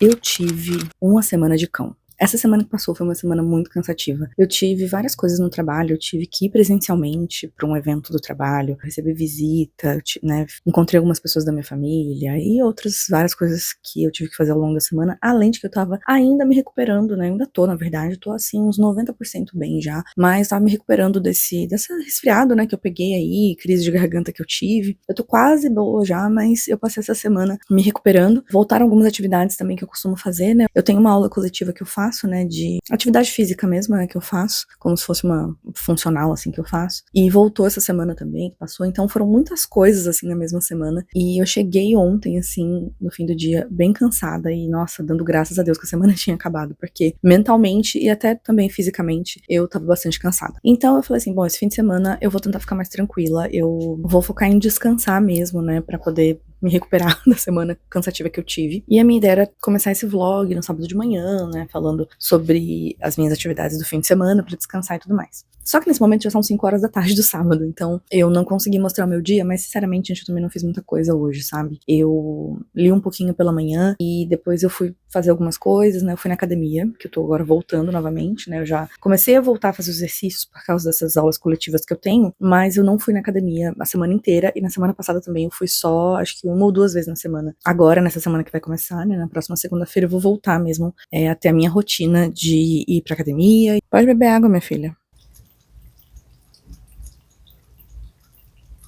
Eu tive uma semana de cão. Essa semana que passou foi uma semana muito cansativa. Eu tive várias coisas no trabalho, eu tive que ir presencialmente para um evento do trabalho, receber visita, né, encontrei algumas pessoas da minha família e outras várias coisas que eu tive que fazer ao longo da semana, além de que eu tava ainda me recuperando, né, ainda tô, na verdade, tô assim uns 90% bem já, mas tava me recuperando dessa resfriado, né, que eu peguei aí, crise de garganta que eu tive. Eu tô quase boa já, mas eu passei essa semana me recuperando. Voltaram algumas atividades também que eu costumo fazer, né, eu tenho uma aula coletiva que eu faço, né, de atividade física mesmo, né, que eu faço, como se fosse uma funcional, assim, que eu faço, e voltou essa semana também, que passou, então foram muitas coisas, assim, na mesma semana, e eu cheguei ontem, assim, no fim do dia, bem cansada, e, nossa, dando graças a Deus que a semana tinha acabado, porque mentalmente, e até também fisicamente, eu tava bastante cansada. Então eu falei assim, bom, esse fim de semana eu vou tentar ficar mais tranquila, eu vou focar em descansar mesmo, né, pra poder me recuperar da semana cansativa que eu tive. E a minha ideia era começar esse vlog no sábado de manhã, né, falando sobre as minhas atividades do fim de semana pra descansar e tudo mais. Só que nesse momento já são 5 horas da tarde do sábado, então eu não consegui mostrar o meu dia, mas sinceramente, gente, eu também não fiz muita coisa hoje, sabe? Eu li um pouquinho pela manhã e depois eu fui fazer algumas coisas, né? Eu fui na academia, que eu tô agora voltando novamente, né? Eu já comecei a voltar a fazer os exercícios por causa dessas aulas coletivas que eu tenho, mas eu não fui na academia a semana inteira e na semana passada também eu fui só, acho que 1 ou 2 vezes na semana. Agora, nessa semana que vai começar, né? Na próxima segunda-feira eu vou voltar mesmo até a minha rotina de ir pra academia. Pode beber água, minha filha.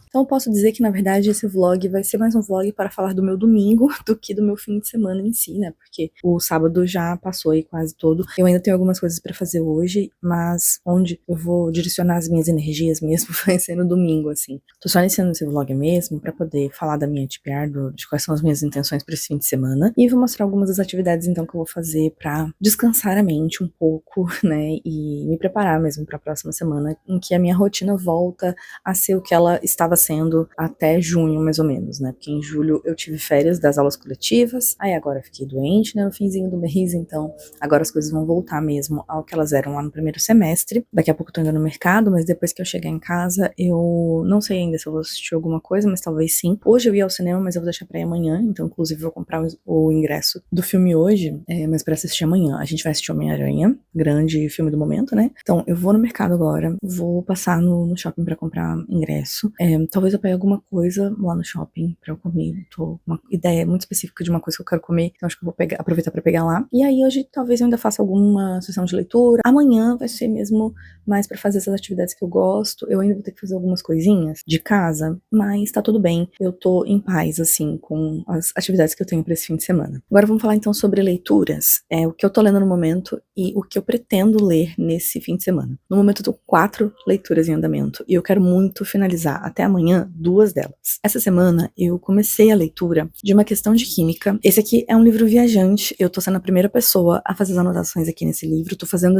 Então eu posso dizer que, na verdade, esse vlog vai ser mais um vlog para falar do meu domingo do que do meu fim de semana em si, né? Porque o sábado já passou aí quase todo. Eu ainda tenho algumas coisas pra fazer hoje, mas onde eu vou direcionar as minhas energias mesmo vai ser no domingo, assim. Tô só iniciando esse vlog mesmo pra poder falar da minha TPR, de quais são as minhas intenções pra esse fim de semana. E vou mostrar algumas das atividades, então, que eu vou fazer pra descansar a mente um pouco, né? E me preparar mesmo pra próxima semana, em que a minha rotina volta a ser o que ela estava sendo até junho, mais ou menos, né? Porque em julho eu tive férias das aulas coletivas, aí agora eu fiquei doente, né, no finzinho do mês, então agora as coisas vão voltar mesmo ao que elas eram lá no primeiro semestre. Daqui a pouco eu tô indo no mercado, mas depois que eu chegar em casa, eu não sei ainda se eu vou assistir alguma coisa, mas talvez sim. Hoje eu ia ao cinema, mas eu vou deixar pra ir amanhã, então inclusive eu vou comprar o ingresso do filme hoje, mas pra assistir amanhã. A gente vai assistir Homem-Aranha, grande filme do momento, né? Então eu vou no mercado agora, vou passar no shopping pra comprar ingresso. Talvez eu pegue alguma coisa lá no shopping pra eu comer. Tô com uma ideia muito específica de uma coisa que eu quero comer, então acho que eu vou aproveitar pra pegar lá. E aí hoje talvez eu ainda faça alguma sessão de leitura. Amanhã vai ser mesmo mais pra fazer essas atividades que eu gosto. Eu ainda vou ter que fazer algumas coisinhas de casa, mas tá tudo bem. Eu tô em paz, assim, com as atividades que eu tenho pra esse fim de semana. Agora vamos falar então sobre leituras. O que eu tô lendo no momento e o que eu pretendo ler nesse fim de semana. No momento eu tô com 4 leituras em andamento e eu quero muito finalizar até amanhã 2 delas. Essa semana eu comecei a leitura de uma questão de química. Esse aqui é um livro viajante, eu tô sendo a primeira pessoa a fazer as anotações aqui nesse livro, tô fazendo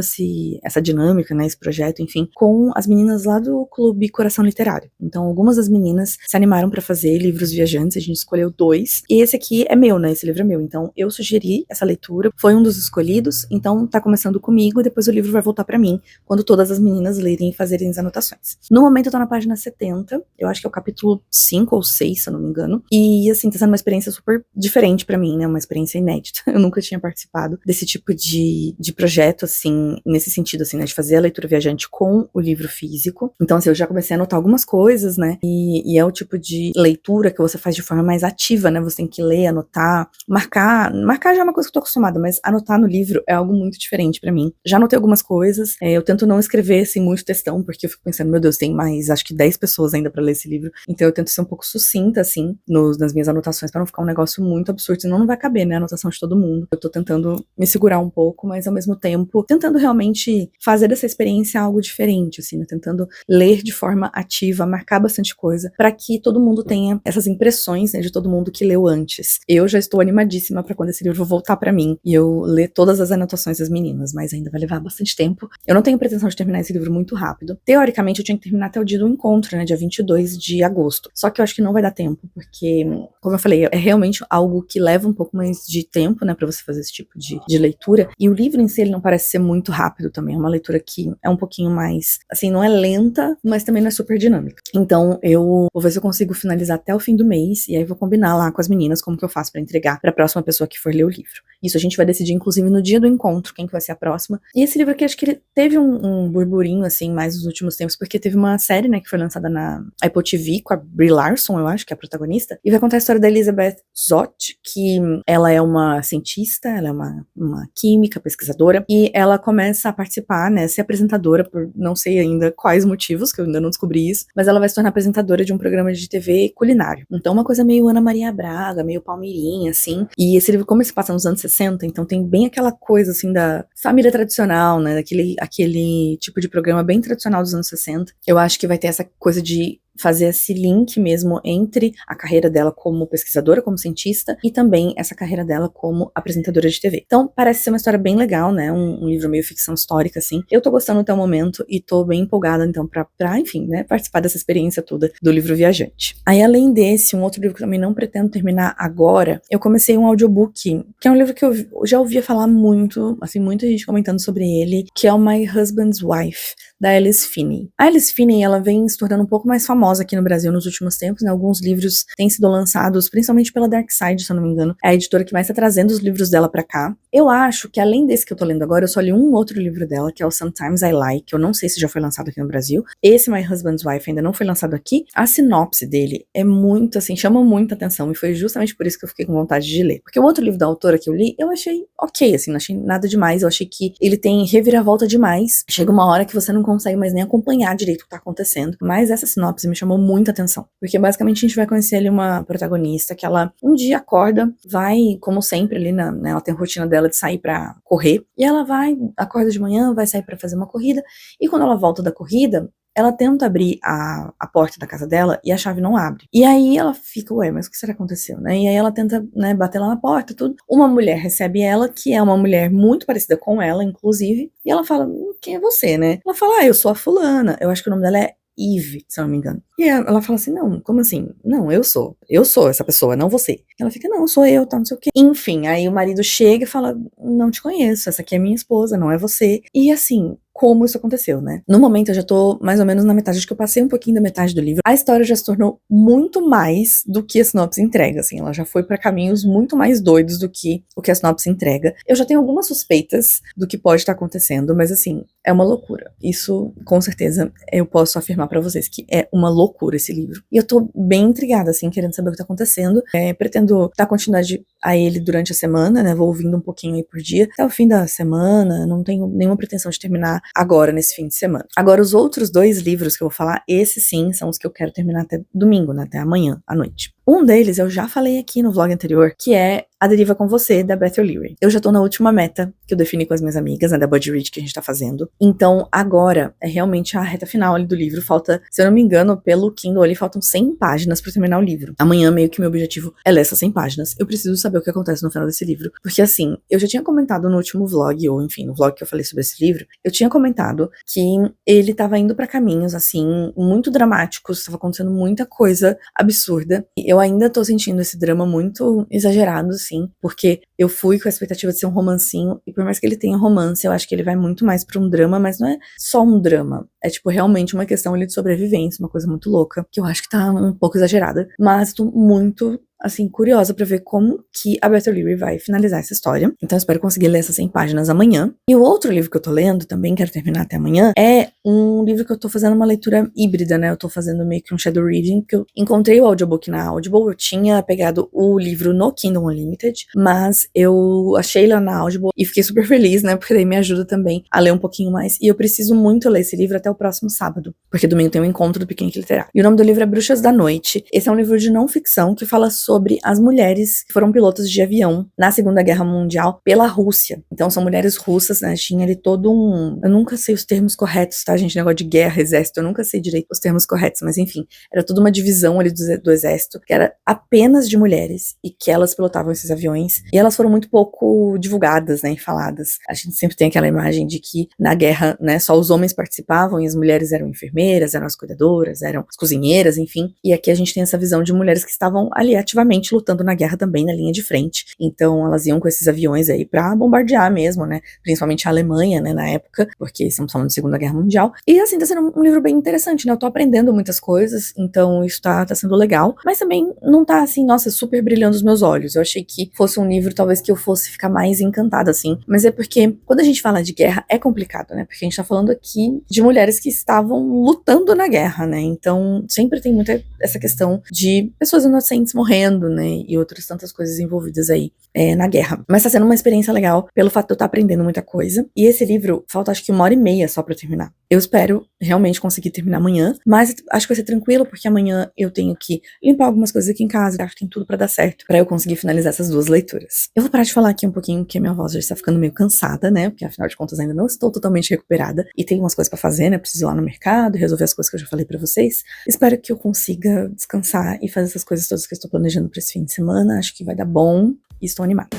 essa dinâmica, né, esse projeto, enfim, com as meninas lá do Clube Coração Literário. Então algumas das meninas se animaram pra fazer livros viajantes, a gente escolheu 2, e esse aqui é meu, né, esse livro é meu, então eu sugeri essa leitura, foi um dos escolhidos, então tá começando comigo, e depois o livro vai voltar pra mim, quando todas as meninas lerem e fazerem as anotações. No momento eu tô na página 70, eu acho que é o capítulo 5 ou 6, se eu não me engano. E, assim, tá sendo uma experiência super diferente pra mim, né? Uma experiência inédita. Eu nunca tinha participado desse tipo de projeto, assim, nesse sentido, assim, né? De fazer a leitura viajante com o livro físico. Então, assim, eu já comecei a anotar algumas coisas, né? E é o tipo de leitura que você faz de forma mais ativa, né? Você tem que ler, anotar, marcar. Marcar já é uma coisa que eu tô acostumada, mas anotar no livro é algo muito diferente pra mim. Já anotei algumas coisas. Eu tento não escrever, assim, muito textão, porque eu fico pensando, meu Deus, tem mais, acho que 10 pessoas ainda pra ler esse livro. Então eu tento ser um pouco sucinta, assim, nas minhas anotações, pra não ficar um negócio muito absurdo, senão não vai caber, né, a anotação de todo mundo. Eu tô tentando me segurar um pouco, mas ao mesmo tempo tentando realmente fazer dessa experiência algo diferente, assim, né, tentando ler de forma ativa, marcar bastante coisa, pra que todo mundo tenha essas impressões, né, de todo mundo que leu antes. Eu já estou animadíssima pra quando esse livro voltar pra mim e eu ler todas as anotações das meninas, mas ainda vai levar bastante tempo. Eu não tenho pretensão de terminar esse livro muito rápido. Teoricamente eu tinha que terminar até o dia do encontro, né, dia 22 depois de agosto. Só que eu acho que não vai dar tempo, porque, como eu falei, é realmente algo que leva um pouco mais de tempo, né, pra você fazer esse tipo de leitura. E o livro em si, ele não parece ser muito rápido também. É uma leitura que é um pouquinho mais, assim, não é lenta, mas também não é super dinâmica. Então, eu vou ver se eu consigo finalizar até o fim do mês, e aí vou combinar lá com as meninas como que eu faço pra entregar pra próxima pessoa que for ler o livro. Isso a gente vai decidir, inclusive, no dia do encontro, quem que vai ser a próxima. E esse livro aqui, acho que ele teve um burburinho, assim, mais nos últimos tempos, porque teve uma série, né, que foi lançada na Apple TV com a Brie Larson, eu acho, que é a protagonista, e vai contar a história da Elizabeth Zott, que ela é uma cientista, ela é uma química, pesquisadora, e ela começa a participar, né, ser apresentadora, por não sei ainda quais motivos, que eu ainda não descobri isso, mas ela vai se tornar apresentadora de um programa de TV culinário. Então, uma coisa meio Ana Maria Braga, meio Palmeirinha, assim, e esse livro, como ele se passa nos anos 60, então tem bem aquela coisa, assim, da família tradicional, né, aquele tipo de programa bem tradicional dos anos 60. Eu acho que vai ter essa coisa de fazer esse link mesmo entre a carreira dela como pesquisadora, como cientista, e também essa carreira dela como apresentadora de TV. Então, parece ser uma história bem legal, né, um livro meio ficção histórica, assim. Eu tô gostando até o momento e tô bem empolgada, então, pra enfim, né, participar dessa experiência toda do livro Viajante. Aí, além desse, um outro livro que eu também não pretendo terminar agora, eu comecei um audiobook, que é um livro que eu já ouvia falar muito, assim, muita gente comentando sobre ele, que é o My Husband's Wife, da Alice Finney. A Alice Finney, ela vem se tornando um pouco mais famosa aqui no Brasil nos últimos tempos, né? Alguns livros têm sido lançados, principalmente pela Dark Side, se eu não me engano. É a editora que mais tá trazendo os livros dela pra cá. Eu acho que, além desse que eu tô lendo agora, eu só li um outro livro dela, que é o Sometimes I Lie, que eu não sei se já foi lançado aqui no Brasil. Esse My Husband's Wife ainda não foi lançado aqui. A sinopse dele é muito, assim, chama muita atenção, e foi justamente por isso que eu fiquei com vontade de ler. Porque o outro livro da autora que eu li, eu achei ok, assim, não achei nada demais. Eu achei que ele tem reviravolta demais. Chega uma hora que você não consegue mais nem acompanhar direito o que tá acontecendo. Mas essa sinopse me chamou muita atenção. Porque basicamente a gente vai conhecer ali uma protagonista que ela um dia acorda, vai, como sempre ali, né, ela tem a rotina dela de sair pra correr. E ela vai, acorda de manhã, vai sair pra fazer uma corrida. E quando ela volta da corrida, ela tenta abrir a porta da casa dela e a chave não abre. E aí ela fica, ué, mas o que será que aconteceu, né? E aí ela tenta, né, bater lá na porta, tudo. Uma mulher recebe ela, que é uma mulher muito parecida com ela, inclusive, e ela fala, quem é você, né? Ela fala, eu sou a fulana. Eu acho que o nome dela é Eve, se eu não me engano. E ela fala assim, não, como assim? Não, eu sou essa pessoa, não você. Ela fica, não, sou eu, tá, não sei o quê. Enfim, aí o marido chega e fala, não te conheço, essa aqui é minha esposa, não é você. E assim, como isso aconteceu, né? No momento eu já tô mais ou menos na metade, acho que eu passei um pouquinho da metade do livro. A história já se tornou muito mais do que a sinopse entrega, assim, ela já foi pra caminhos muito mais doidos do que o que a sinopse entrega. Eu já tenho algumas suspeitas do que pode estar acontecendo, mas assim, é uma loucura. Isso, com certeza, eu posso afirmar pra vocês que é uma loucura esse livro. E eu tô bem intrigada, assim, querendo saber o que tá acontecendo. Pretendo dar continuidade a ele durante a semana, né? Vou ouvindo um pouquinho aí por dia, até o fim da semana. Não tenho nenhuma pretensão de terminar agora, nesse fim de semana. Agora, os outros 2 livros que eu vou falar, esses sim, são os que eu quero terminar até domingo, né? Até amanhã, à noite. Um deles eu já falei aqui no vlog anterior, que é A Deriva com Você, da Beth O'Leary. Eu já tô na última meta que eu defini com as minhas amigas, né, da Buddy Read que a gente tá fazendo. Então, agora é realmente a reta final ali do livro. Falta, se eu não me engano, pelo Kindle ali, faltam 100 páginas pra terminar o livro. Amanhã, meio que meu objetivo é ler essas 100 páginas. Eu preciso saber o que acontece no final desse livro. Porque, assim, eu já tinha comentado no último vlog, ou enfim, no vlog que eu falei sobre esse livro, eu tinha comentado que ele tava indo pra caminhos, assim, muito dramáticos, tava acontecendo muita coisa absurda. Eu ainda tô sentindo esse drama muito exagerado, assim, porque eu fui com a expectativa de ser um romancinho, e por mais que ele tenha romance, eu acho que ele vai muito mais pra um drama, mas não é só um drama. É, tipo, realmente uma questão ali de sobrevivência, uma coisa muito louca, que eu acho que tá um pouco exagerada. Mas tô muito, assim, curiosa pra ver como que a Beth O'Leary vai finalizar essa história. Então eu espero conseguir ler essas 100 páginas amanhã. E o outro livro que eu tô lendo, também quero terminar até amanhã, é um livro que eu tô fazendo uma leitura híbrida, né? Eu tô fazendo meio que um shadow reading, que eu encontrei o audiobook na Audible. Eu tinha pegado o livro no Kindle Unlimited, mas eu achei lá na Audible e fiquei super feliz, né? Porque daí me ajuda também a ler um pouquinho mais. E eu preciso muito ler esse livro até o próximo sábado, porque domingo tem um encontro do Piquenique Literário. E o nome do livro é Bruxas da Noite. Esse é um livro de não ficção que fala sobre as mulheres que foram pilotos de avião na Segunda Guerra Mundial pela Rússia. Então são mulheres russas, né? Tinha ali todo um... Eu nunca sei os termos corretos, tá, gente? Negócio de guerra, exército, eu nunca sei direito os termos corretos, mas enfim, era toda uma divisão ali do exército, que era apenas de mulheres, e que elas pilotavam esses aviões, e elas foram muito pouco divulgadas, né, e faladas. A gente sempre tem aquela imagem de que na guerra, né, só os homens participavam e as mulheres eram enfermeiras, eram as cuidadoras, eram as cozinheiras, enfim, e aqui a gente tem essa visão de mulheres que estavam ali ativamente lutando na guerra também, na linha de frente. Então elas iam com esses aviões aí pra bombardear mesmo, né, principalmente a Alemanha, né, na época, porque estamos falando de Segunda Guerra Mundial, e assim, tá sendo um livro bem interessante, né, eu tô aprendendo muitas coisas, então isso tá sendo legal, mas também não tá assim, nossa, super brilhando os meus olhos. Eu achei que fosse um livro talvez que eu fosse ficar mais encantada, assim, mas é porque quando a gente fala de guerra é complicado, né, porque a gente tá falando aqui de mulheres que estavam lutando na guerra, né, então sempre tem muita essa questão de pessoas inocentes morrendo, né, e outras tantas coisas envolvidas aí na guerra. Mas tá sendo uma experiência legal pelo fato de eu estar aprendendo muita coisa, e esse livro falta acho que 1h30 só pra eu terminar. Eu espero realmente conseguir terminar amanhã, mas acho que vai ser tranquilo, porque amanhã eu tenho que limpar algumas coisas aqui em casa, acho que tem tudo pra dar certo, pra eu conseguir finalizar essas 2 leituras. Eu vou parar de falar aqui um pouquinho, porque minha voz já está ficando meio cansada, né, porque afinal de contas ainda não estou totalmente recuperada, e tem umas coisas pra fazer, né, preciso ir lá no mercado, resolver as coisas que eu já falei pra vocês. Espero que eu consiga descansar e fazer essas coisas todas que eu estou planejando pra esse fim de semana, acho que vai dar bom, e estou animada.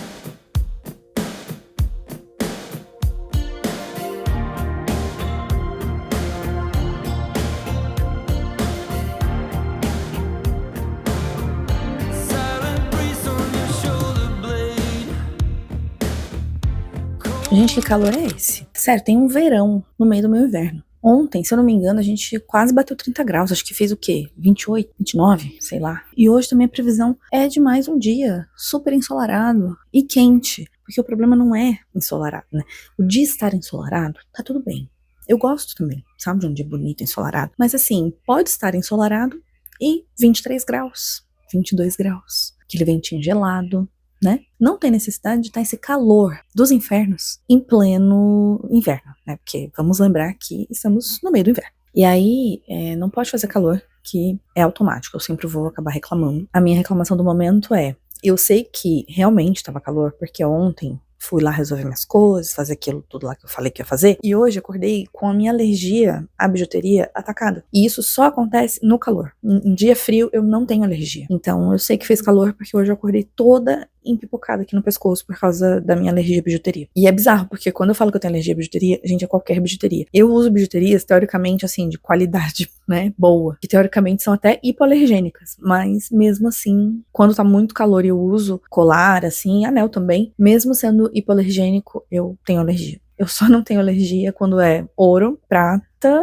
Gente, que calor é esse? Sério, tem um verão no meio do meu inverno. Ontem, se eu não me engano, a gente quase bateu 30 graus. Acho que fez o quê? 28, 29, sei lá. E hoje também a previsão é de mais um dia super ensolarado e quente. Porque o problema não é ensolarado, né? O dia estar ensolarado, tá tudo bem. Eu gosto também, sabe, de um dia bonito, ensolarado. Mas assim, pode estar ensolarado e 23 graus, 22 graus. Aquele ventinho gelado, né? Não tem necessidade de estar esse calor dos infernos em pleno inverno, né? Porque vamos lembrar que estamos no meio do inverno. E aí, não pode fazer calor, que é automático, eu sempre vou acabar reclamando. A minha reclamação do momento é, eu sei que realmente estava calor, porque ontem fui lá resolver minhas coisas, fazer aquilo tudo lá que eu falei que ia fazer, e hoje acordei com a minha alergia à bijuteria atacada. E isso só acontece no calor. Em dia frio eu não tenho alergia. Então eu sei que fez calor porque hoje eu acordei toda empipocada aqui no pescoço por causa da minha alergia à bijuteria. E é bizarro, porque quando eu falo que eu tenho alergia à bijuteria, gente, é qualquer bijuteria. Eu uso bijuterias, teoricamente, assim, de qualidade, né, boa, que teoricamente são até hipoalergênicas, mas mesmo assim, quando tá muito calor e eu uso colar, assim, anel também, mesmo sendo hipoalergênico, eu tenho alergia. Eu só não tenho alergia quando é ouro, prata.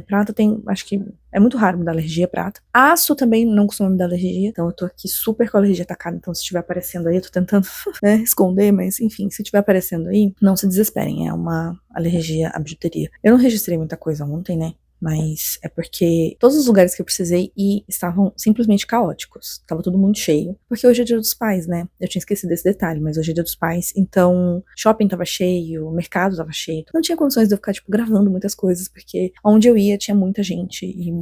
Prata tem, acho que é muito raro me dar alergia, prata. Aço também não costuma me dar alergia, então eu tô aqui super com a alergia atacada, então se estiver aparecendo aí, eu tô tentando, né, esconder, mas enfim, se estiver aparecendo aí, não se desesperem, é uma alergia à bijuteria. Eu não registrei muita coisa ontem, né, mas é porque todos os lugares que eu precisei ir estavam simplesmente caóticos. Tava tudo muito cheio. Porque hoje é Dia dos Pais, né? Eu tinha esquecido desse detalhe, mas hoje é Dia dos Pais. Então, shopping tava cheio, mercado tava cheio. Não tinha condições de eu ficar, tipo, gravando muitas coisas, porque onde eu ia tinha muita gente, e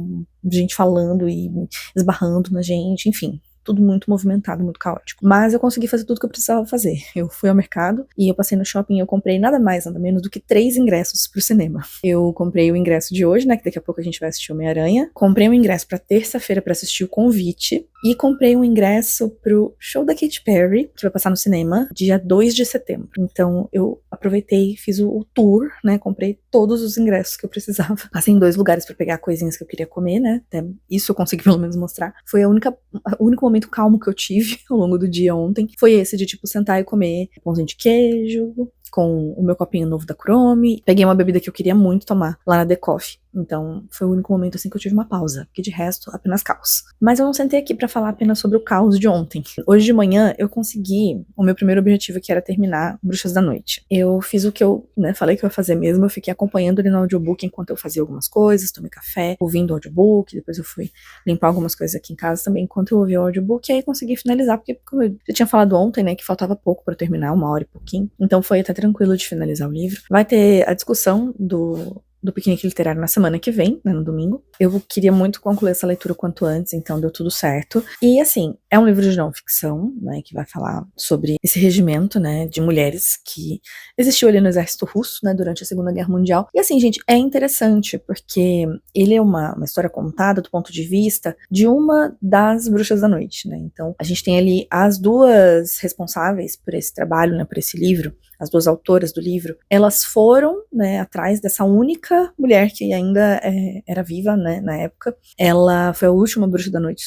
gente falando e esbarrando na gente, enfim. Tudo muito movimentado, muito caótico. Mas eu consegui fazer tudo que eu precisava fazer. Eu fui ao mercado e eu passei no shopping e eu comprei nada mais, nada menos do que 3 ingressos pro cinema. Eu comprei o ingresso de hoje, né, que daqui a pouco a gente vai assistir Homem-Aranha. Comprei um ingresso pra terça-feira pra assistir O Convite. E comprei um ingresso pro show da Katy Perry, que vai passar no cinema, dia 2 de setembro. Então eu aproveitei, fiz o tour, né, comprei todos os ingressos que eu precisava. Passei em 2 lugares pra pegar coisinhas que eu queria comer, né, até isso eu consegui pelo menos mostrar. Foi o único momento calmo que eu tive ao longo do dia ontem. Foi esse de, tipo, sentar e comer pãozinho de queijo, com o meu copinho novo da Chrome. Peguei uma bebida que eu queria muito tomar lá na The Coffee. Então, foi o único momento, assim, que eu tive uma pausa. Porque, de resto, apenas caos. Mas eu não sentei aqui pra falar apenas sobre o caos de ontem. Hoje de manhã, eu consegui o meu primeiro objetivo, que era terminar Bruxas da Noite. Eu fiz o que eu, né, falei que eu ia fazer mesmo. Eu fiquei acompanhando ele no audiobook enquanto eu fazia algumas coisas, tomei café, ouvindo o audiobook. Depois eu fui limpar algumas coisas aqui em casa também, enquanto eu ouvia o audiobook. E aí consegui finalizar, porque, como eu já tinha falado ontem, né, que faltava pouco pra eu terminar, 1h e pouquinho. Então foi até tranquilo de finalizar o livro. Vai ter a discussão do piquenique literário na semana que vem, né, no domingo. Eu queria muito concluir essa leitura o quanto antes, então deu tudo certo. E assim, É um livro de não ficção, né, que vai falar sobre esse regimento, né, de mulheres que existiu ali no exército russo, né, durante a Segunda Guerra Mundial. E assim, gente, é interessante porque ele é uma história contada do ponto de vista de uma das bruxas da noite, né. Então, a gente tem ali as duas responsáveis por esse trabalho, né, por esse livro, as duas autoras do livro, elas foram, né, atrás dessa única mulher que ainda era viva, né, na época. Ela foi a última bruxa da noite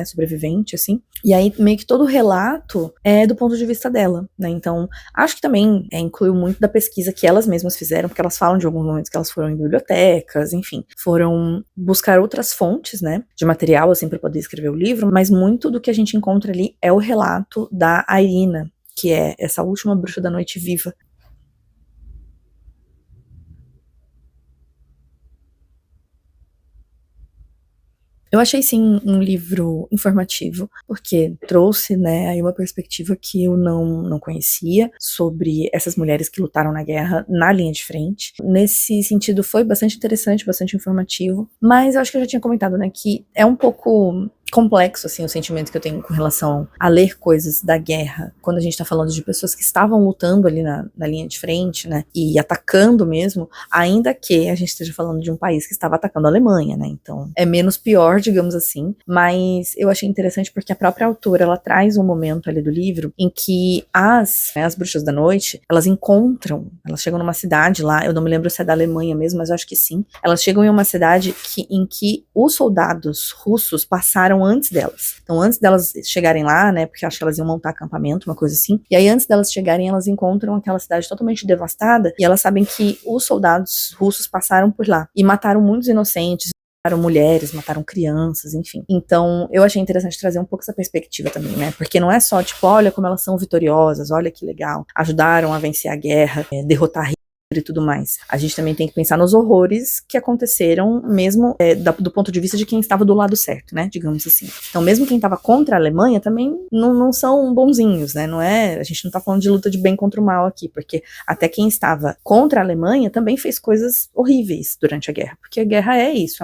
sobrevivente, assim. E aí, meio que todo o relato é do ponto de vista dela, né. Então, acho que também incluiu muito da pesquisa que elas mesmas fizeram, porque elas falam de alguns momentos que elas foram em bibliotecas, enfim, foram buscar outras fontes, né, de material, assim, para poder escrever o livro, mas muito do que a gente encontra ali é o relato da Irina, que é essa última bruxa da noite viva. Eu achei sim um livro informativo, porque trouxe, né, aí uma perspectiva que eu não conhecia sobre essas mulheres que lutaram na guerra na linha de frente. Nesse sentido foi bastante interessante, bastante informativo, mas eu acho que eu já tinha comentado, né, que é um pouco complexo, assim, o sentimento que eu tenho com relação a ler coisas da guerra, quando a gente tá falando de pessoas que estavam lutando ali na linha de frente, né, e atacando mesmo, ainda que a gente esteja falando de um país que estava atacando a Alemanha, né, então é menos pior, digamos assim, mas eu achei interessante porque a própria autora, ela traz um momento ali do livro em que as bruxas da noite, elas chegam numa cidade lá, eu não me lembro se é da Alemanha mesmo, mas eu acho que sim, elas chegam em uma cidade em que os soldados russos passaram antes delas. Então, antes delas chegarem lá, né, porque eu acho que elas iam montar acampamento, uma coisa assim, e aí antes delas chegarem, elas encontram aquela cidade totalmente devastada, e elas sabem que os soldados russos passaram por lá, e mataram muitos inocentes, mataram mulheres, mataram crianças, enfim. Então, eu achei interessante trazer um pouco essa perspectiva também, né, porque não é só, tipo, olha como elas são vitoriosas, olha que legal, ajudaram a vencer a guerra, derrotar e tudo mais. A gente também tem que pensar nos horrores que aconteceram mesmo do ponto de vista de quem estava do lado certo, né, digamos assim. Então, mesmo quem estava contra a Alemanha também não são bonzinhos, né, a gente não tá falando de luta de bem contra o mal aqui, porque até quem estava contra a Alemanha também fez coisas horríveis durante a guerra, porque a guerra é isso,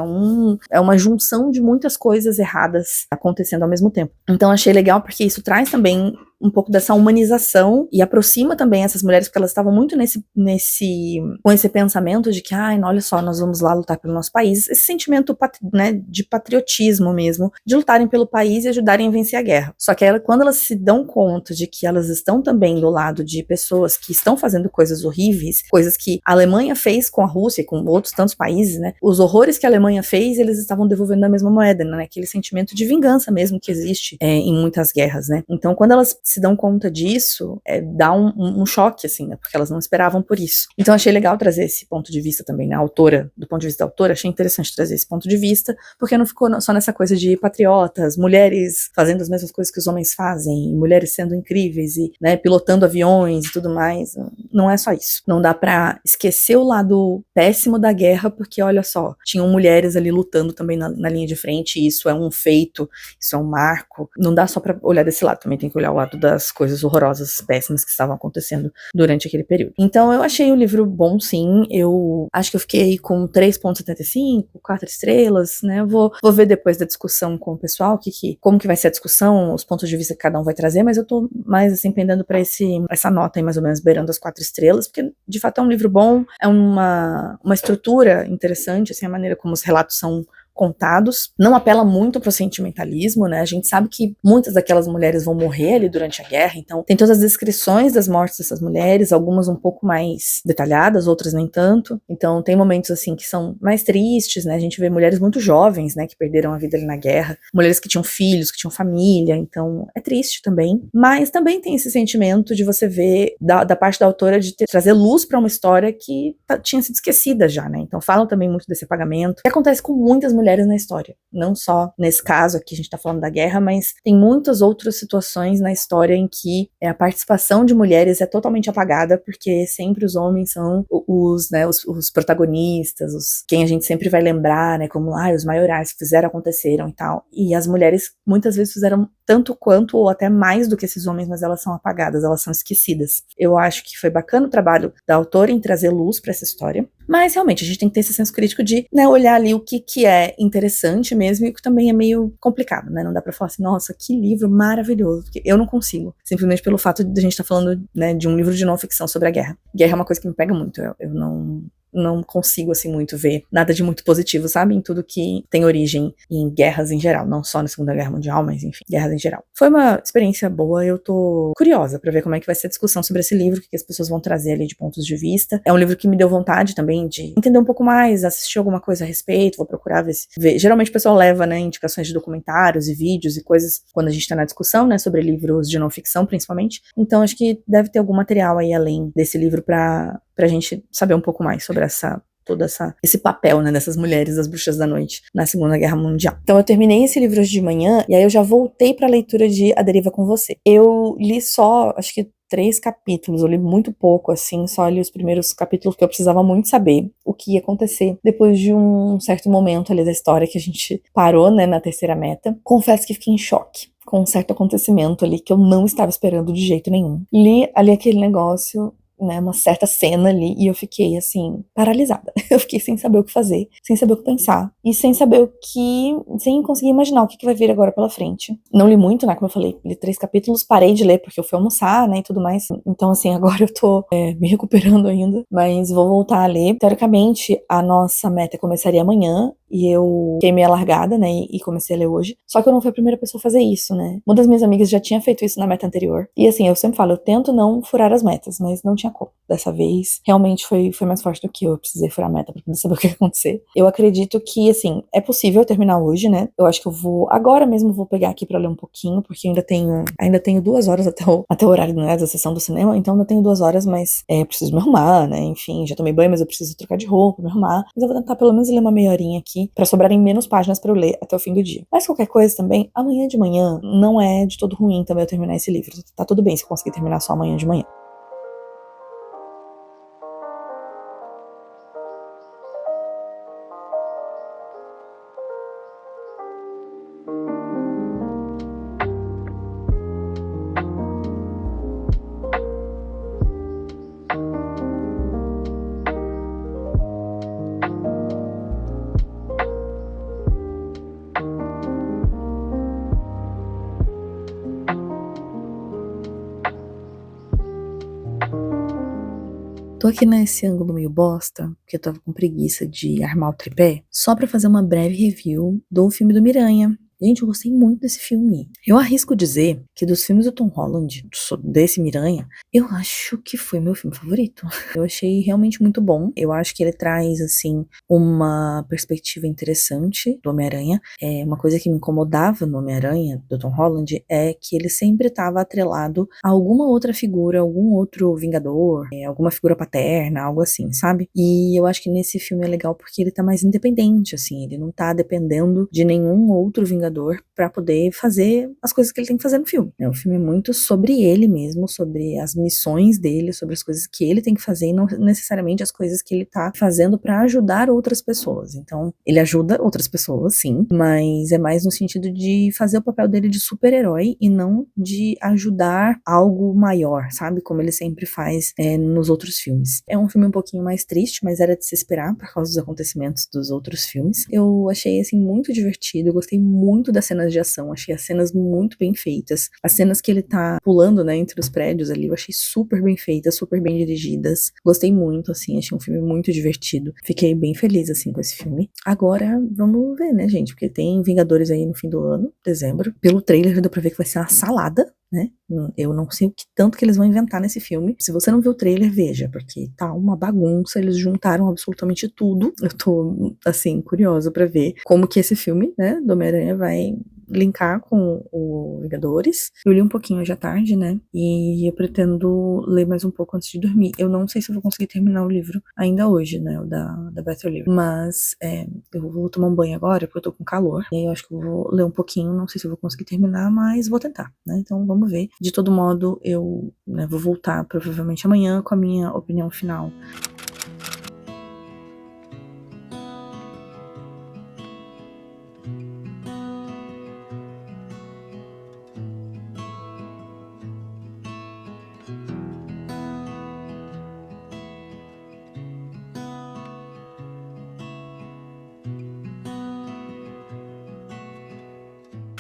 é uma junção de muitas coisas erradas acontecendo ao mesmo tempo. Então, achei legal porque isso traz também um pouco dessa humanização e aproxima também essas mulheres, porque elas estavam muito com esse pensamento de que, olha só, nós vamos lá lutar pelo nosso país, esse sentimento, né, de patriotismo mesmo, de lutarem pelo país e ajudarem a vencer a guerra. Só que quando elas se dão conta de que elas estão também do lado de pessoas que estão fazendo coisas horríveis, coisas que a Alemanha fez com a Rússia e com outros tantos países, né, os horrores que a Alemanha fez, eles estavam devolvendo na mesma moeda, né, aquele sentimento de vingança mesmo que existe em muitas guerras, né. Então, quando elas se dão conta disso, dá um choque, assim, né, porque elas não esperavam por isso. Então, achei legal trazer esse ponto de vista também, né, a autora, do ponto de vista da autora, achei interessante trazer esse ponto de vista, porque não ficou só nessa coisa de patriotas, mulheres fazendo as mesmas coisas que os homens fazem, mulheres sendo incríveis e, né, pilotando aviões e tudo mais. Não é só isso. Não dá pra esquecer o lado péssimo da guerra, porque, olha só, tinham mulheres ali lutando também na linha de frente, e isso é um feito, isso é um marco. Não dá só pra olhar desse lado, também tem que olhar o lado das coisas horrorosas, péssimas que estavam acontecendo durante aquele período. Então, eu achei o livro bom, sim. Eu acho que eu fiquei com 3,75, 4 estrelas, né? Eu vou ver depois da discussão com o pessoal, como que vai ser a discussão, os pontos de vista que cada um vai trazer, mas eu tô mais, assim, pendendo pra essa nota aí, mais ou menos, beirando as 4 estrelas, porque, de fato, é um livro bom, é uma estrutura interessante, assim, a maneira como os relatos são contados, não apela muito pro sentimentalismo, né, a gente sabe que muitas daquelas mulheres vão morrer ali durante a guerra, então tem todas as descrições das mortes dessas mulheres, algumas um pouco mais detalhadas, outras nem tanto, então tem momentos assim que são mais tristes, né, a gente vê mulheres muito jovens, né, que perderam a vida ali na guerra, mulheres que tinham filhos, que tinham família, então é triste também, mas também tem esse sentimento de você ver, da parte da autora, de trazer luz pra uma história que tinha sido esquecida já, né, então falam também muito desse apagamento, que acontece com muitas mulheres na história, não só nesse caso aqui a gente tá falando da guerra, mas tem muitas outras situações na história em que a participação de mulheres é totalmente apagada, porque sempre os homens são os protagonistas, quem a gente sempre vai lembrar, né, como os maiorais fizeram, aconteceram e tal, e as mulheres muitas vezes fizeram tanto quanto ou até mais do que esses homens, mas elas são apagadas, elas são esquecidas. Eu acho que foi bacana o trabalho da autora em trazer luz pra essa história, mas realmente a gente tem que ter esse senso crítico de, né, olhar ali o que é interessante mesmo e que também é meio complicado, né? Não dá pra falar assim, nossa, que livro maravilhoso, porque eu não consigo, simplesmente pelo fato de a gente estar falando, né, de um livro de não ficção sobre a guerra. Guerra é uma coisa que me pega muito, eu não consigo, assim, muito ver nada de muito positivo, sabe? Em tudo que tem origem em guerras em geral. Não só na Segunda Guerra Mundial, mas, enfim, guerras em geral. Foi uma experiência boa, eu tô curiosa pra ver como é que vai ser a discussão sobre esse livro, o que as pessoas vão trazer ali de pontos de vista. É um livro que me deu vontade também de entender um pouco mais, assistir alguma coisa a respeito, vou procurar ver. Geralmente o pessoal leva, né, indicações de documentários e vídeos e coisas quando a gente tá na discussão, né, sobre livros de não ficção, principalmente. Então, acho que deve ter algum material aí além desse livro pra gente saber um pouco mais sobre esse papel, né, dessas mulheres das bruxas da noite na Segunda Guerra Mundial. Então eu terminei esse livro hoje de manhã e aí eu já voltei pra leitura de A Deriva com Você. Eu li só, acho que 3 capítulos, eu li muito pouco, assim, só li os primeiros capítulos que eu precisava muito saber o que ia acontecer depois de um certo momento ali da história que a gente parou, né, na terceira meta. Confesso que fiquei em choque com um certo acontecimento ali que eu não estava esperando de jeito nenhum. Li ali aquele negócio, né, uma certa cena ali, e eu fiquei, assim, paralisada. Eu fiquei sem saber o que fazer, sem saber o que pensar, e sem saber sem conseguir imaginar o que vai vir agora pela frente. Não li muito, né, como eu falei, li 3 capítulos, parei de ler porque eu fui almoçar, né, e tudo mais. Então, assim, agora eu tô me recuperando ainda, mas vou voltar a ler. Teoricamente, a nossa meta começaria amanhã, e eu fiquei meio largada, né, e comecei a ler hoje. Só que eu não fui a primeira pessoa a fazer isso, né. Uma das minhas amigas já tinha feito isso na meta anterior. E assim, eu sempre falo, eu tento não furar as metas, mas não tinha como. Dessa vez, realmente foi mais forte do que eu precisei furar a meta pra poder saber o que ia acontecer. Eu acredito que, assim, é possível terminar hoje, né. Eu acho que agora mesmo vou pegar aqui pra ler um pouquinho, porque eu ainda tenho 2 horas até o horário, né, da sessão do cinema, então ainda tenho 2 horas, mas preciso me arrumar, né, enfim, já tomei banho, mas eu preciso trocar de roupa, me arrumar. Mas eu vou tentar pelo menos ler uma meia horinha aqui, pra sobrarem menos páginas pra eu ler até o fim do dia. Mas qualquer coisa também, amanhã de manhã não é de todo ruim também eu terminar esse livro. Tá tudo bem se eu conseguir terminar só amanhã de manhã. Tô aqui nesse ângulo meio bosta, porque eu tava com preguiça de armar o tripé, só pra fazer uma breve review do filme do Miranha. Gente, eu gostei muito desse filme. Eu arrisco dizer que dos filmes do Tom Holland, desse Miranha, eu acho que foi meu filme favorito. Eu achei realmente muito bom. Eu acho que ele traz, assim, uma perspectiva interessante do Homem-Aranha. Uma coisa que me incomodava no Homem-Aranha, do Tom Holland, é que ele sempre estava atrelado a alguma outra figura, algum outro Vingador, alguma figura paterna, algo assim, sabe? E eu acho que nesse filme é legal porque ele tá mais independente, assim, ele não tá dependendo de nenhum outro Vingador pra poder fazer as coisas que ele tem que fazer no filme. O filme é muito sobre ele mesmo, sobre as missões dele, sobre as coisas que ele tem que fazer e não necessariamente as coisas que ele tá fazendo pra ajudar outras pessoas. Então, ele ajuda outras pessoas, sim, mas é mais no sentido de fazer o papel dele de super-herói e não de ajudar algo maior, sabe? Como ele sempre faz nos outros filmes. É um filme um pouquinho mais triste, mas era de se esperar por causa dos acontecimentos dos outros filmes. Eu achei, assim, muito divertido, eu gostei muito das cenas de ação, achei as cenas muito bem feitas. As cenas que ele tá pulando, né, entre os prédios ali, eu achei super bem feitas, super bem dirigidas. Gostei muito, assim, achei um filme muito divertido. Fiquei bem feliz, assim, com esse filme. Agora, vamos ver, né, gente, porque tem Vingadores aí no fim do ano, dezembro. Pelo trailer deu pra ver que vai ser uma salada, né? Eu não sei o que tanto que eles vão inventar nesse filme. Se você não viu o trailer, veja, porque tá uma bagunça, eles juntaram absolutamente tudo. Eu tô, assim, curiosa pra ver como que esse filme, né, do Homem-Aranha vai linkar com o Vingadores. Eu li um pouquinho hoje à tarde, né, e eu pretendo ler mais um pouco antes de dormir. Eu não sei se eu vou conseguir terminar o livro ainda hoje, né, o da Beth Livre, mas eu vou tomar um banho agora, porque eu tô com calor, e aí eu acho que eu vou ler um pouquinho, não sei se eu vou conseguir terminar, mas vou tentar, né, então vamos ver. De todo modo, eu, né, vou voltar provavelmente amanhã com a minha opinião final.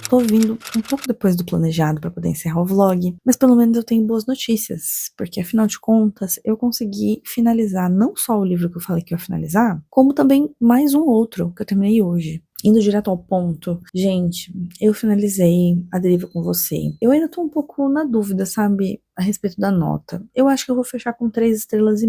tô vindo um pouco depois do planejado pra poder encerrar o vlog, mas pelo menos eu tenho boas notícias, porque afinal de contas eu consegui finalizar não só o livro que eu falei que eu ia finalizar, como também mais um outro que eu terminei hoje. Indo direto ao ponto, gente, eu finalizei A Deriva com Você. Eu ainda tô um pouco na dúvida, sabe, a respeito da nota. Eu acho que eu vou fechar com 3,5 estrelas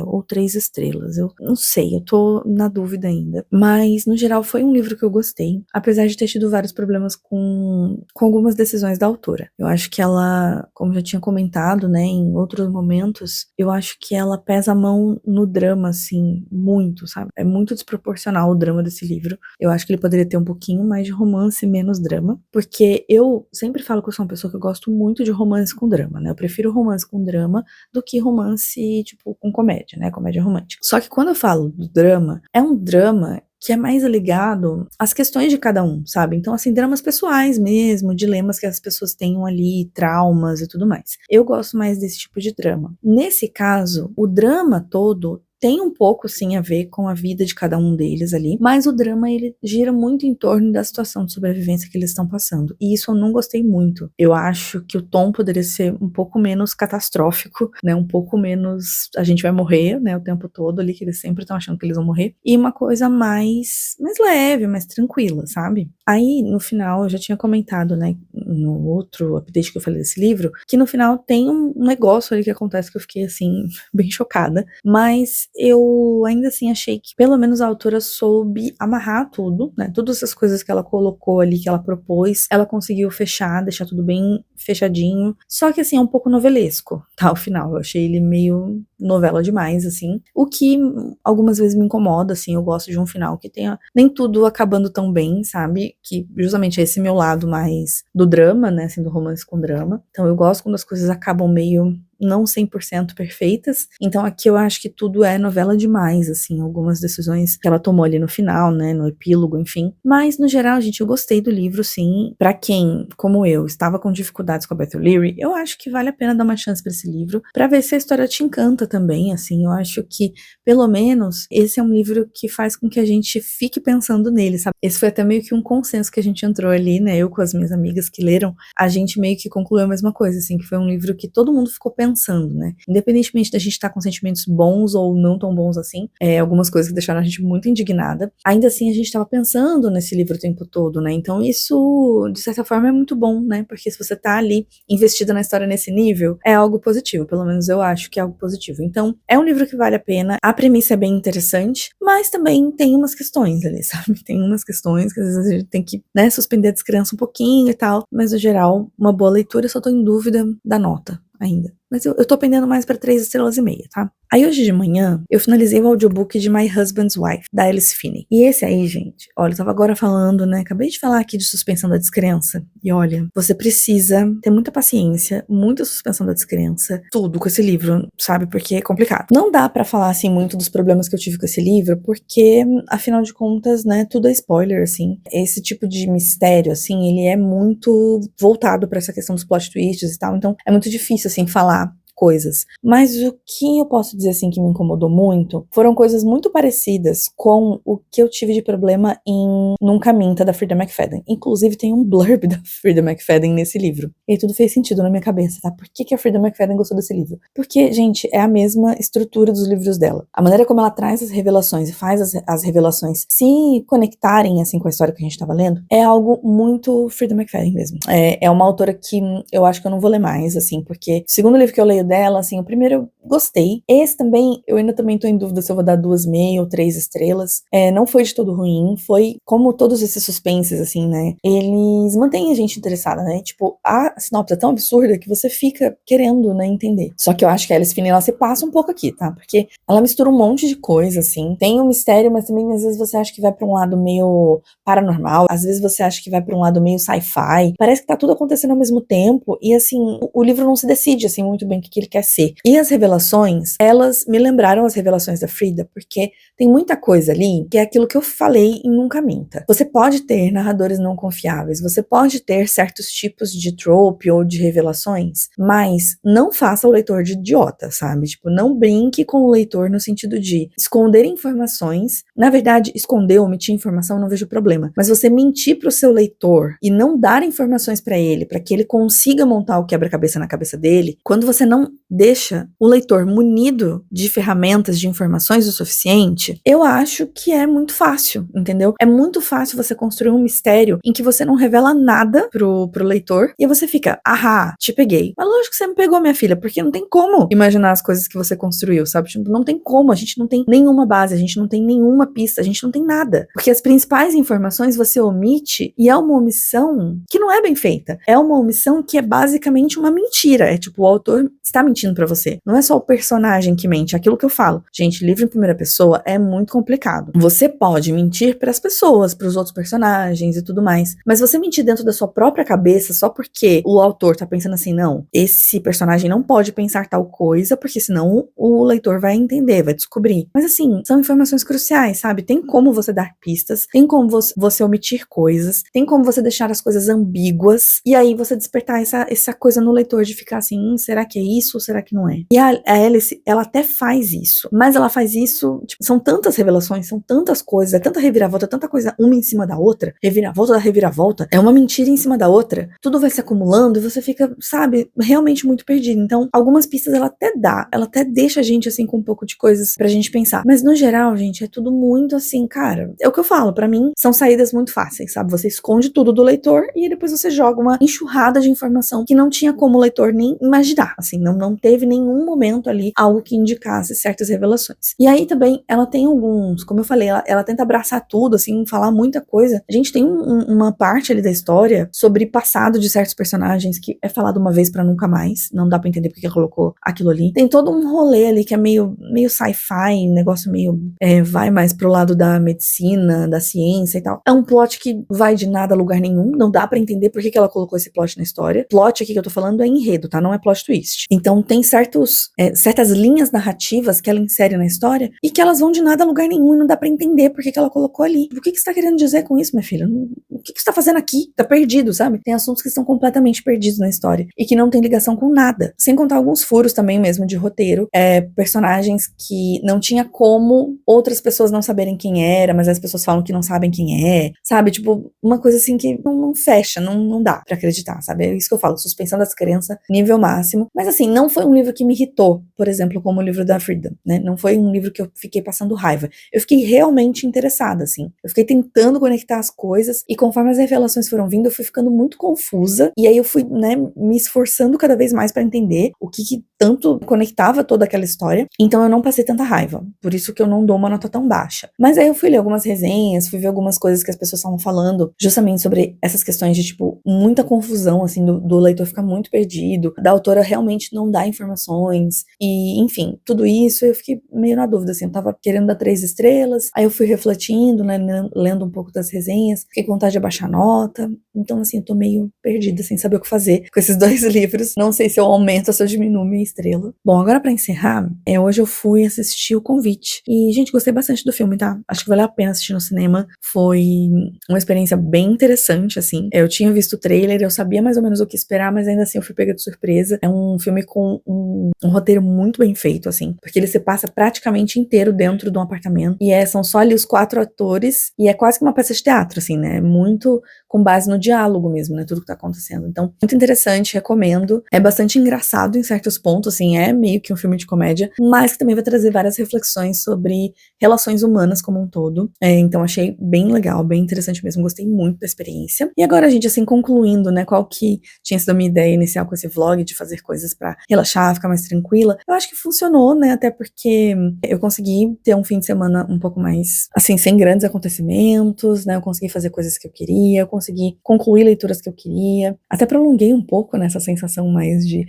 ou 3 estrelas. Eu não sei, eu tô na dúvida ainda. Mas, no geral, foi um livro que eu gostei, apesar de ter tido vários problemas com algumas decisões da autora. Eu acho que ela, como já tinha comentado, né, em outros momentos, eu acho que ela pesa a mão no drama, assim, muito, sabe? É muito desproporcional o drama desse livro. Eu acho que ele poderia ter um pouquinho mais de romance e menos drama, porque eu sempre falo que eu sou uma pessoa que eu gosto muito de romance com drama, né? Eu prefiro romance com drama do que romance, tipo, com comédia, né? Comédia romântica. Só que quando eu falo do drama, é um drama que é mais ligado às questões de cada um, sabe? Então, assim, dramas pessoais mesmo, dilemas que as pessoas tenham ali, traumas e tudo mais. Eu gosto mais desse tipo de drama. Nesse caso, o drama todo tem um pouco, sim, a ver com a vida de cada um deles ali, mas o drama, ele gira muito em torno da situação de sobrevivência que eles estão passando, e isso eu não gostei muito. Eu acho que o tom poderia ser um pouco menos catastrófico, né, um pouco menos a gente vai morrer, né, o tempo todo ali, que eles sempre estão achando que eles vão morrer, e uma coisa mais leve, mais tranquila, sabe? Aí, no final, eu já tinha comentado, né, no outro update que eu falei desse livro, que no final tem um negócio ali que acontece que eu fiquei, assim, bem chocada, mas eu ainda assim achei que pelo menos a autora soube amarrar tudo, né? Todas essas coisas que ela colocou ali, que ela propôs, ela conseguiu fechar, deixar tudo bem fechadinho. Só que assim, é um pouco novelesco, tá? O final. Eu achei ele meio novela demais, assim. O que algumas vezes me incomoda, assim. Eu gosto de um final que tenha nem tudo acabando tão bem, sabe? Que justamente é esse meu lado mais do drama, né? Assim, do romance com drama. Então eu gosto quando as coisas acabam meio não 100% perfeitas, então aqui eu acho que tudo é novela demais, assim, algumas decisões que ela tomou ali no final, né, no epílogo, enfim, mas no geral, gente, eu gostei do livro, sim. Pra quem, como eu, estava com dificuldades com a Beth O'Leary, eu acho que vale a pena dar uma chance pra esse livro, pra ver se a história te encanta também, assim, eu acho que, pelo menos, esse é um livro que faz com que a gente fique pensando nele, sabe? Esse foi até meio que um consenso que a gente entrou ali, né, eu com as minhas amigas que leram, a gente meio que concluiu a mesma coisa, assim, que foi um livro que todo mundo ficou pensando, né? Independentemente da gente estar com sentimentos bons ou não tão bons assim, algumas coisas que deixaram a gente muito indignada, ainda assim a gente estava pensando nesse livro o tempo todo, né? Então isso, de certa forma, é muito bom, né? Porque se você tá ali investida na história nesse nível, é algo positivo, pelo menos eu acho que é algo positivo. Então, é um livro que vale a pena, a premissa é bem interessante, mas também tem umas questões ali, sabe? Tem umas questões que às vezes a gente tem que, né, suspender a descrença um pouquinho e tal, mas no geral, uma boa leitura, eu só tô em dúvida da nota ainda. Mas eu tô pendendo mais pra 3,5 estrelas, tá? Aí hoje de manhã, eu finalizei o audiobook de My Husband's Wife, da Alice Finney. E esse aí, gente, olha, eu tava agora falando, né? Acabei de falar aqui de suspensão da descrença. E olha, você precisa ter muita paciência, muita suspensão da descrença, tudo com esse livro, sabe? Porque é complicado. Não dá pra falar, assim, muito dos problemas que eu tive com esse livro, porque, afinal de contas, né, tudo é spoiler, assim. Esse tipo de mistério, assim, ele é muito voltado pra essa questão dos plot twists e tal, então é muito difícil, assim, falar coisas. Mas o que eu posso dizer assim que me incomodou muito foram coisas muito parecidas com o que eu tive de problema em Nunca Minta, da Frida McFadden. Inclusive tem um blurb da Frida McFadden nesse livro. E tudo fez sentido na minha cabeça, tá? Por que a Frida McFadden gostou desse livro? Porque, gente, é a mesma estrutura dos livros dela. A maneira como ela traz as revelações e faz as revelações se conectarem, assim, com a história que a gente tava lendo, é algo muito Frida McFadden mesmo. É uma autora que eu acho que eu não vou ler mais, assim, porque o segundo livro que eu leio dela, assim, o primeiro eu gostei. Esse também, eu ainda também tô em dúvida se eu vou dar 2,5 ou 3 estrelas. Não foi de todo ruim, foi como todos esses suspenses, assim, né? Eles mantêm a gente interessada, né? Tipo, a sinopse é tão absurda que você fica querendo, né, entender. Só que eu acho que a Alice Finney, ela se passa um pouco aqui, tá? Porque ela mistura um monte de coisa, assim. Tem um mistério, mas também às vezes você acha que vai pra um lado meio paranormal, às vezes você acha que vai pra um lado meio sci-fi. Parece que tá tudo acontecendo ao mesmo tempo e, assim, o livro não se decide, assim, muito bem o que ele quer ser. E as revelações, elas me lembraram as revelações da Frida, porque tem muita coisa ali que é aquilo que eu falei em Nunca Minta. Você pode ter narradores não confiáveis, você pode ter certos tipos de trope ou de revelações, mas não faça o leitor de idiota, sabe? Tipo, não brinque com o leitor no sentido de esconder informações. Na verdade, esconder ou omitir informação não vejo problema, mas você mentir pro seu leitor e não dar informações pra ele, pra que ele consiga montar o quebra-cabeça na cabeça dele, quando você não deixa o leitor munido de ferramentas, de informações o suficiente, eu acho que é muito fácil, entendeu? É muito fácil você construir um mistério em que você não revela nada pro leitor e você fica, ahá, te peguei. Mas lógico que você me pegou, minha filha, porque não tem como imaginar as coisas que você construiu, sabe? Tipo, não tem como, a gente não tem nenhuma base, a gente não tem nenhuma pista, a gente não tem nada. Porque as principais informações você omite e é uma omissão que não é bem feita. É uma omissão que é basicamente uma mentira. É tipo, o autor está mentindo pra você. Não é só o personagem que mente, é aquilo que eu falo. Gente, livro em primeira pessoa é muito complicado. Você pode mentir pras pessoas, pros outros personagens e tudo mais, mas você mentir dentro da sua própria cabeça só porque o autor tá pensando assim, não, esse personagem não pode pensar tal coisa, porque senão o leitor vai entender, vai descobrir. Mas assim, são informações cruciais, sabe? Tem como você dar pistas, tem como você omitir coisas, tem como você deixar as coisas ambíguas, e aí você despertar essa coisa no leitor de ficar assim, será que é isso ou será que não é? E a Alice, ela até faz isso, mas ela faz isso, tipo, são tantas revelações, são tantas coisas, é tanta reviravolta, tanta coisa uma em cima da outra, reviravolta da reviravolta, é uma mentira em cima da outra, tudo vai se acumulando e você fica, sabe, realmente muito perdido. Então, algumas pistas ela até dá, ela até deixa a gente assim com um pouco de coisas pra gente pensar, mas no geral, gente, é tudo muito assim, cara, é o que eu falo, pra mim, são saídas muito fáceis, sabe, você esconde tudo do leitor e depois você joga uma enxurrada de informação que não tinha como o leitor nem imaginar, assim, não teve nenhum momento ali algo que indicasse certas revelações. E aí também, ela tem alguns, como eu falei, ela tenta abraçar tudo, assim, falar muita coisa. A gente tem uma parte ali da história sobre passado de certos personagens que é falado uma vez pra nunca mais, não dá pra entender porque ela colocou aquilo ali. Tem todo um rolê ali que é meio sci-fi, negócio meio, vai mais pro lado da medicina, da ciência e tal. É um plot que vai de nada a lugar nenhum, não dá pra entender por que ela colocou esse plot na história. Plot aqui que eu tô falando é enredo, tá? Não é plot twist. Então tem certas linhas narrativas que ela insere na história e que elas vão de nada a lugar nenhum e não dá pra entender por que ela colocou ali. O que você tá querendo dizer com isso, minha filha? O que você tá fazendo aqui? Tá perdido, sabe? Tem assuntos que estão completamente perdidos na história e que não tem ligação com nada. Sem contar alguns furos também mesmo de roteiro, personagens que não tinha como outras pessoas não saberem quem era, mas as pessoas falam que não sabem quem é, sabe? Tipo, uma coisa assim que não fecha, não dá pra acreditar, sabe? É isso que eu falo, suspensão das crenças, nível máximo. Mas assim, não foi um livro que me irritou, por exemplo, como o livro da Frida, né? Não foi um livro que eu fiquei passando raiva. Eu fiquei realmente interessada, assim. Eu fiquei tentando conectar as coisas e conforme as revelações foram vindo, eu fui ficando muito confusa e aí eu fui, né, me esforçando cada vez mais pra entender o que tanto conectava toda aquela história. Então eu não passei tanta raiva. Por isso que eu não dou uma nota tão baixa. Mas aí eu fui ler algumas resenhas, fui ver algumas coisas que as pessoas estavam falando justamente sobre essas questões de, tipo, muita confusão, assim, do leitor ficar muito perdido, da autora realmente não dar informações e, enfim, tudo isso eu fiquei meio na dúvida, assim, eu tava querendo dar 3 estrelas, aí eu fui refletindo, né, lendo um pouco das resenhas, fiquei com vontade de abaixar a nota, então, assim, eu tô meio perdida, sem saber o que fazer com esses 2 livros, não sei se eu aumento ou se eu diminuo minha estrela. Bom, agora pra encerrar, hoje eu fui assistir O Convite, e, gente, gostei bastante do filme, tá? Acho que valeu a pena assistir no cinema, foi uma experiência bem interessante, assim, eu tinha visto o trailer, eu sabia mais ou menos o que esperar, mas ainda assim eu fui pega de surpresa, é um filme com um roteiro muito bem feito, assim, porque ele se passa praticamente inteiro dentro de um apartamento, e são só ali os 4 atores, e é quase que uma peça de teatro, assim, né, muito com base no diálogo mesmo, né, tudo que tá acontecendo, então, muito interessante, recomendo, é bastante engraçado em certos pontos, assim, é meio que um filme de comédia, mas que também vai trazer várias reflexões sobre relações humanas como um todo, então achei bem legal, bem interessante mesmo, gostei muito da experiência, e agora, gente, assim, concluindo, né, qual que tinha sido a minha ideia inicial com esse vlog, de fazer coisas pra relaxar, ficar mais tranquila, eu acho que funcionou, né, até porque eu consegui ter um fim de semana um pouco mais, assim, sem grandes acontecimentos, né, eu consegui fazer coisas que eu queria, eu consegui concluir leituras que eu queria, até prolonguei um pouco nessa sensação mais de,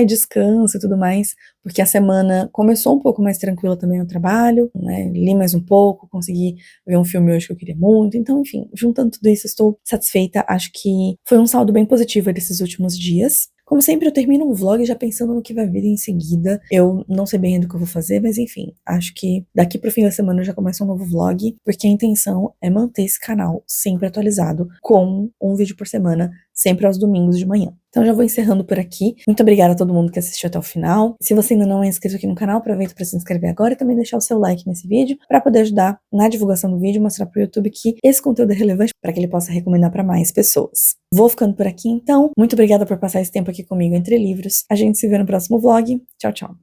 descanso e tudo mais, porque a semana começou um pouco mais tranquila também no trabalho, né, li mais um pouco, consegui ver um filme hoje que eu queria muito, então, enfim, juntando tudo isso, estou satisfeita, acho que foi um saldo bem positivo desses últimos dias. Como sempre, eu termino um vlog já pensando no que vai vir em seguida. Eu não sei bem ainda o que eu vou fazer, mas enfim, acho que daqui pro fim da semana eu já começo um novo vlog, porque a intenção é manter esse canal sempre atualizado, com um vídeo por semana, sempre aos domingos de manhã. Então já vou encerrando por aqui. Muito obrigada a todo mundo que assistiu até o final. Se você ainda não é inscrito aqui no canal, aproveita para se inscrever agora e também deixar o seu like nesse vídeo para poder ajudar na divulgação do vídeo e mostrar pro YouTube que esse conteúdo é relevante para que ele possa recomendar para mais pessoas. Vou ficando por aqui então. Muito obrigada por passar esse tempo aqui comigo entre livros. A gente se vê no próximo vlog. Tchau, tchau.